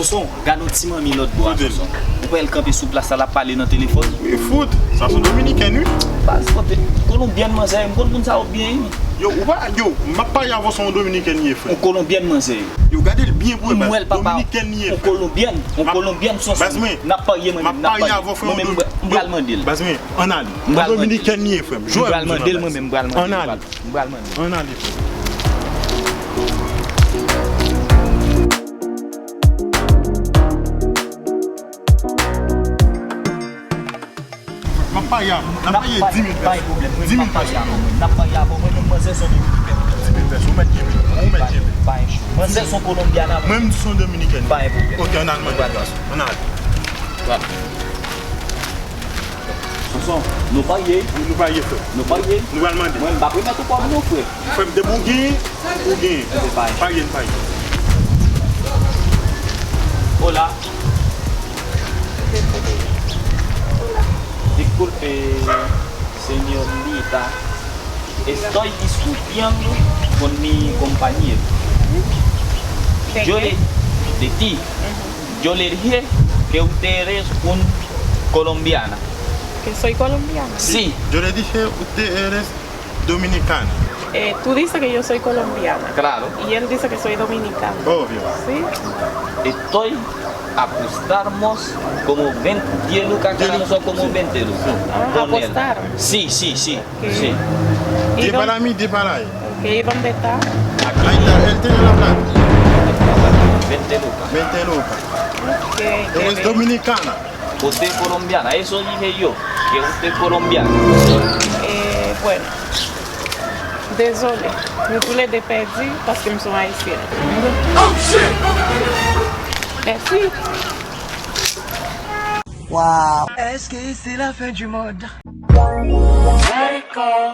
Soson, regarde notre petit mamie l'autre bois. Soson. Vous pouvez le camper sous place à la parler dans le téléphone. Mais foot, ça sont dominicains, oui. Pas côté. Colombien manger, on ça bien. Yo, m'a pas y avoir son dominicain ni frère. On Colombien manger. Yo, regardez le bien pour dominicain ni. On Colombien son. N'a pas y même. N'a pas y avoir frère. M'bral mandil. Basme, on a. Dominicain ni frère. M'bral mandil moi même m'bral mandil. On a. N'a pas y 10 000 pas de problème. 10 000 pas n'a pas y avoir moi manger son manger son Colombien même son dominicain. Pas de problème. OK, on a. Voilà. Soson, nous payer. Nous allons demander. Moi pas mettre pour nous frère. Frère de bon gain ou gain. Pas gain. Hola. Disculpe, señorita, estoy discutiendo con mi compañero. De ti. Yo le dije que usted eres un colombiana. ¿Que soy colombiana? Sí. Yo le dije usted eres dominicana. Tú dices que yo soy colombiana. Claro. Y él dice que soy dominicana. Obvio. ¿Sí? Estoy apostamos como 10 lucas cada uno, son como 20 lucas. ¿Apostar? Sí. Okay. Sí. ¿Y para mí, de para ahí? ¿Y dónde está? Aquí. Ahí está, él tiene la plata. 20 lucas. Okay. Eres dominicana. Usted es colombiana, eso dije yo, que usted es colombiana. Bueno, désolé, je voulais te perdre parce que je suis haïtienne. Oh shit! Merci. Wow. Est-ce que c'est la fin du monde? Let it go.